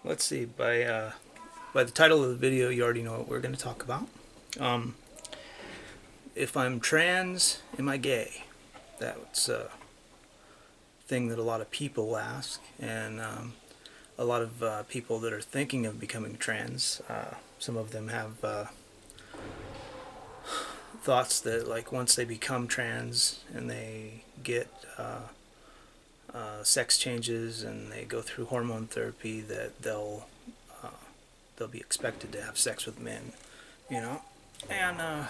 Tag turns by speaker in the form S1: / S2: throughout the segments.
S1: Let's see. By the title of the video, you already know what we're going to talk about. Um, if I'm trans, am I gay? That's a thing that a lot of people ask, and a lot of people that are thinking of becoming trans. Some of them have thoughts that, like, once they become trans and they get sex changes and they go through hormone therapy, that uh, they'll be expected to have sex with men, you know. And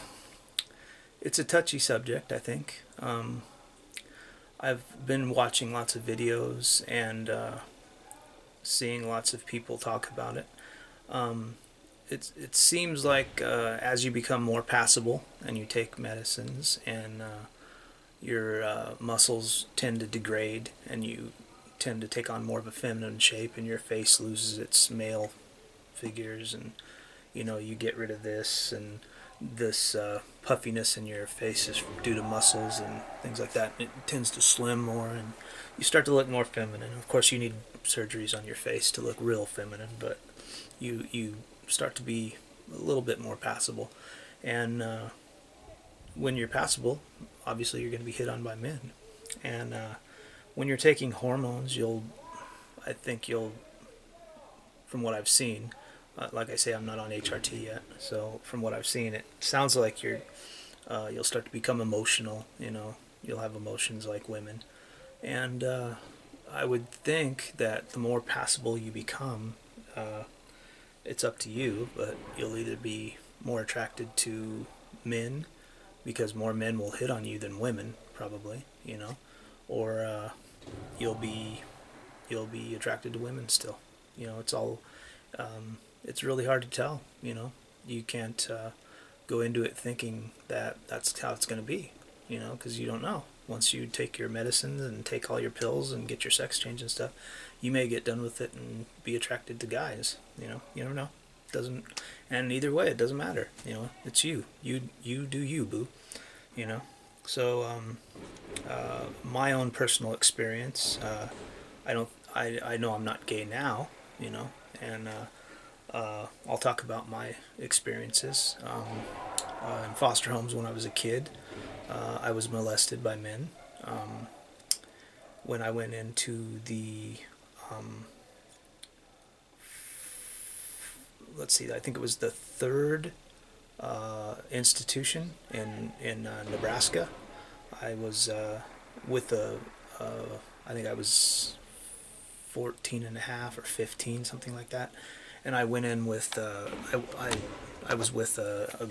S1: it's a touchy subject, I think. I've been watching lots of videos and seeing lots of people talk about it. Um, it seems like as you become more passable and you take medicines and your muscles tend to degrade and you tend to take on more of a feminine shape and your face loses its male figures, and you get rid of this, and this puffiness in your face is due to muscles and things like that. It tends to slim more and you start to look more feminine. Of course you need surgeries on your face to look real feminine, but you start to be a little bit more passable. And when you're passable, obviously you're going to be hit on by men. And when you're taking hormones, I think you'll, from what I've seen, like I say, I'm not on HRT yet, so from what I've seen, it sounds like you'll start to become emotional. You'll have emotions like women, and I would think that the more passable you become, it's up to you, but you'll either be more attracted to men because more men will hit on you than women, probably, or you'll be you'll be attracted to women still. It's all it's really hard to tell. You can't go into it thinking that that's how it's going to be. Because you don't know. Once you take your medicines and take all your pills and get your sex change and stuff, you may get done with it and be attracted to guys. You don't know. Doesn't And either way, it doesn't matter. It's you. You do you, boo. You know. So my own personal experience, I don't. I know I'm not gay now. And I'll talk about my experiences in foster homes when I was a kid. I was molested by men. When I went into the, um, let's see, I think it was the third institution in Nebraska. I was with I think I was 14 and a half or 15, something like that. And I went in with, I was with a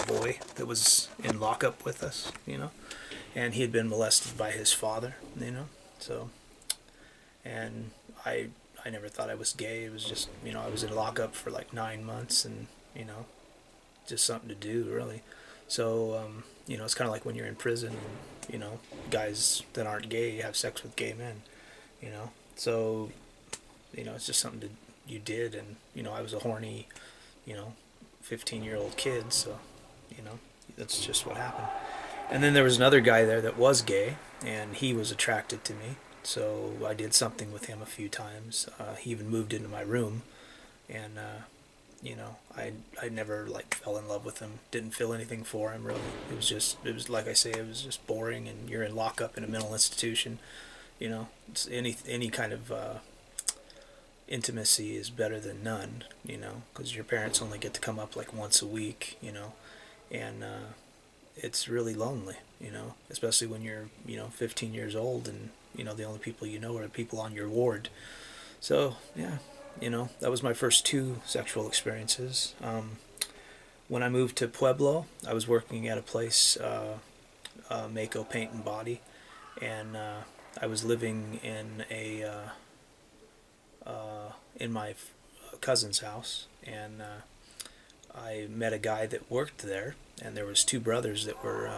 S1: boy that was in lockup with us, and he had been molested by his father, so, and I never thought I was gay. It was just, I was in lockup for like 9 months, and, just something to do, really. So, it's kind of like when you're in prison and, guys that aren't gay have sex with gay men, so, it's just something you did, and, I was a horny, you know, 15-year-old kid, so, you know, that's just what happened. And then there was another guy there that was gay, and he was attracted to me, so I did something with him a few times. He even moved into my room, and, I never, like, fell in love with him, didn't feel anything for him, really. It was like I say, it was just boring, and you're in lockup in a mental institution, it's any kind of intimacy is better than none, because your parents only get to come up like once a week, and it's really lonely, especially when you're, 15 years old and, the only people are people on your ward. So, yeah, that was my first two sexual experiences. When I moved to Pueblo, I was working at a place, Mako Paint and Body, and I was living in my cousin's house, and I met a guy that worked there, and there was two brothers that were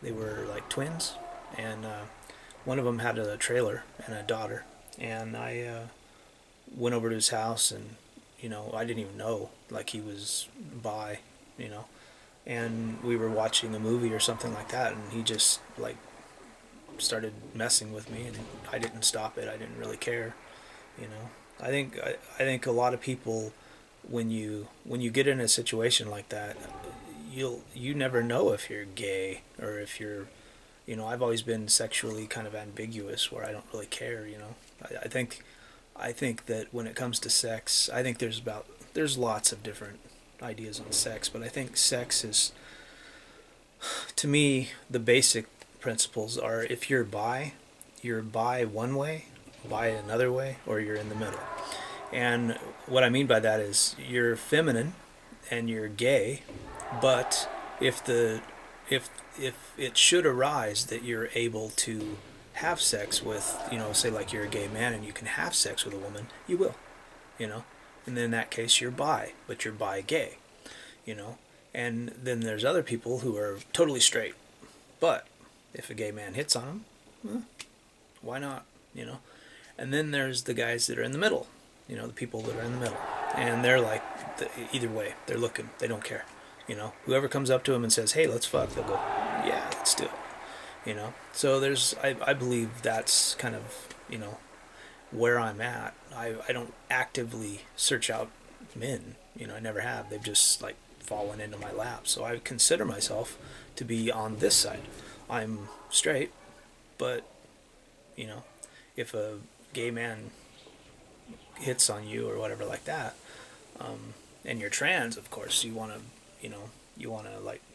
S1: they were like twins, and one of them had a trailer and a daughter, and I went over to his house, and I didn't even know like he was bi, you know, and we were watching a movie or something like that, and he just like started messing with me, and I didn't stop it. I didn't really care, you know. I think a lot of people, when you get in a situation like that, you never know if you're gay or if you're, I've always been sexually kind of ambiguous where I don't really care, I think that when it comes to sex, I think there's lots of different ideas on sex, but I think sex is, to me, the basic principles are, if you're bi one way, bi another way, or you're in the middle. And what I mean by that is you're feminine and you're gay, but if the if it should arise that you're able to have sex with, say like you're a gay man and you can have sex with a woman, you will, you know. And then in that case you're bi, but you're bi gay, you know. And then there's other people who are totally straight, but if a gay man hits on them, well, why not, you know? And then there's the guys that are in the middle, the people that are in the middle, and they're like, either way, they're looking, they don't care, Whoever comes up to them and says, "Hey, let's fuck," they'll go, "Yeah, let's do it." So I believe that's kind of, where I'm at. I don't actively search out men, I never have. They've just like fallen into my lap. So I consider myself to be on this side. I'm straight, but if a gay man hits on you or whatever like that, and you're trans, of course, you want to,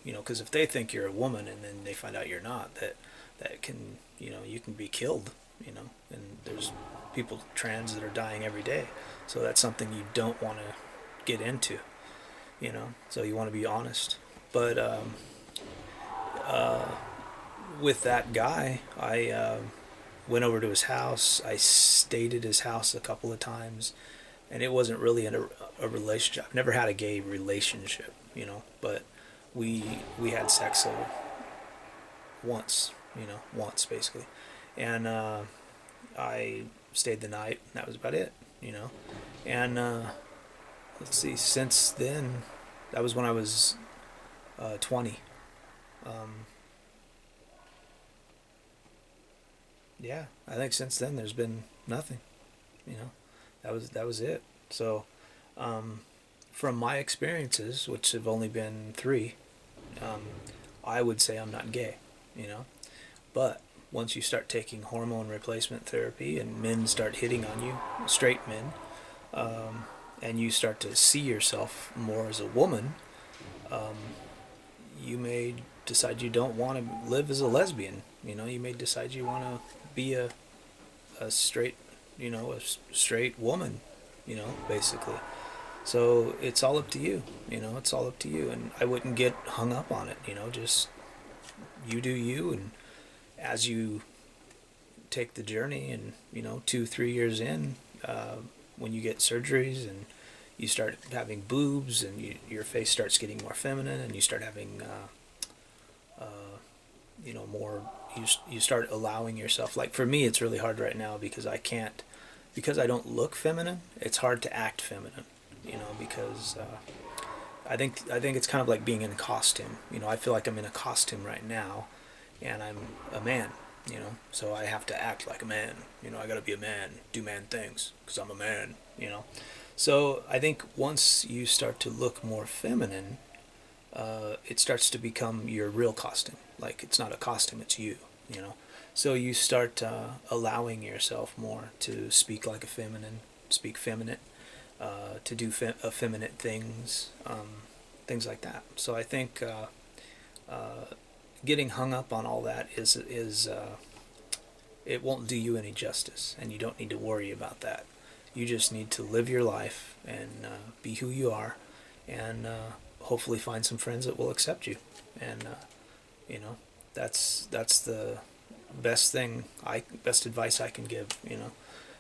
S1: because if they think you're a woman and then they find out you're not, that can, you can be killed, and there's people trans that are dying every day. So that's something you don't want to get into, so you want to be honest. But with that guy, I went over to his house. I stayed at his house a couple of times, and it wasn't really a relationship. I've never had a gay relationship, but we had sex once, once basically, and I stayed the night. And that was about it, and let's see. Since then, that was when I was 20. Yeah, I think since then there's been nothing. That was it. So, from my experiences, which have only been 3, I would say I'm not gay. But once you start taking hormone replacement therapy and men start hitting on you, straight men, and you start to see yourself more as a woman, you may decide you don't want to live as a lesbian. You may decide you want to be a straight, a straight woman, basically. So it's all up to you, it's all up to you. And I wouldn't get hung up on it, just you do you. And as you take the journey and, 2-3 years in, when you get surgeries and you start having boobs and your face starts getting more feminine and you start having, more, you start allowing yourself, like for me, it's really hard right now because I don't look feminine. It's hard to act feminine, because I think it's kind of like being in a costume. I feel like I'm in a costume right now, and I'm a man. So I have to act like a man. I gotta be a man, do man things, because I'm a man. So I think once you start to look more feminine, it starts to become your real costume. Like it's not a costume, it's you. So you start allowing yourself more to speak like a feminine, speak feminine, to do effeminate things, things like that. So I think getting hung up on all that is it won't do you any justice, and you don't need to worry about that. You just need to live your life and be who you are, and hopefully find some friends that will accept you. And that's the best advice I can give.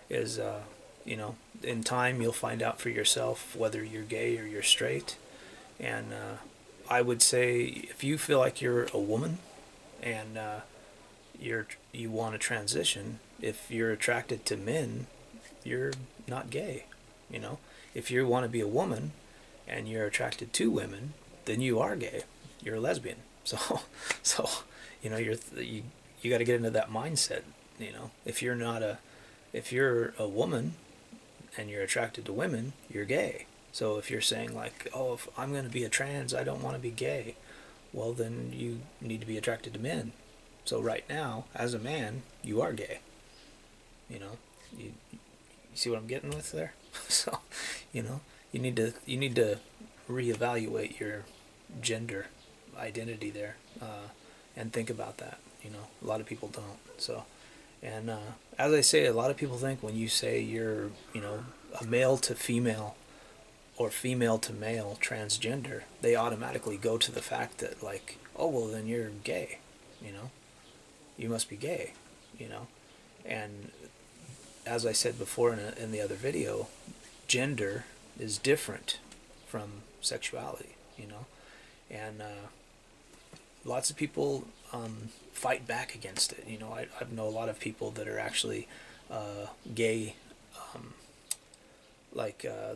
S1: Is in time you'll find out for yourself whether you're gay or you're straight. And I would say if you feel like you're a woman and you want to transition, if you're attracted to men, you're not gay. If you want to be a woman and you're attracted to women, then you are gay. You're a lesbian. So you got to get into that mindset. If you're a woman and you're attracted to women, you're gay. So if you're saying like, oh, if I'm going to be a trans, I don't want to be gay, well, then you need to be attracted to men. So right now, as a man, you are gay. You see what I'm getting with there? So, you need to reevaluate your gender identity there, and think about that. A lot of people don't. So, and as I say, a lot of people think when you say you're, a male to female or female to male transgender, they automatically go to the fact that like, oh well, then you're gay. You must be gay. And as I said before in the other video, gender is different from sexuality. And lots of people fight back against it. I know a lot of people that are actually gay.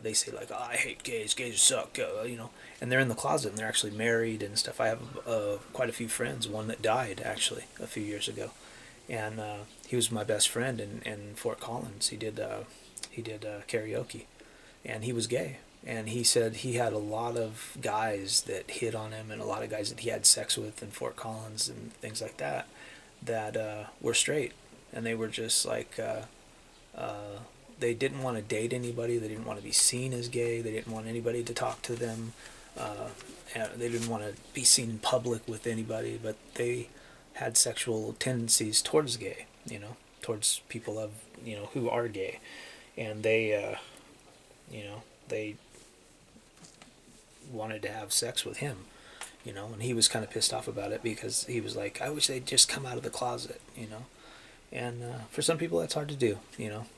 S1: They say like, oh, I hate gays, gays suck, and they're in the closet and they're actually married and stuff. I have quite a few friends, one that died actually a few years ago, and he was my best friend in Fort Collins. He did karaoke, and he was gay, and he said he had a lot of guys that hit on him and a lot of guys that he had sex with in Fort Collins and things like that were straight, and they were just like they didn't want to date anybody. They didn't want to be seen as gay. They didn't want anybody to talk to them. They didn't want to be seen in public with anybody, but they had sexual tendencies towards gay, towards people of, who are gay. And they wanted to have sex with him, and he was kind of pissed off about it because he was like, I wish they'd just come out of the closet, And for some people, that's hard to do.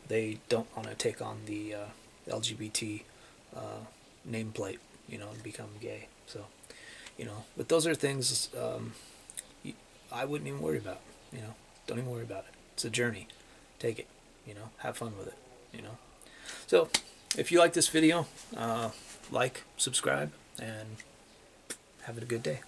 S1: They don't want to take on the LGBT nameplate, and become gay. So, but those are things I wouldn't even worry about. Don't even worry about it. It's a journey. Take it. Have fun with it. So, if you like this video, like, subscribe, and have a good day.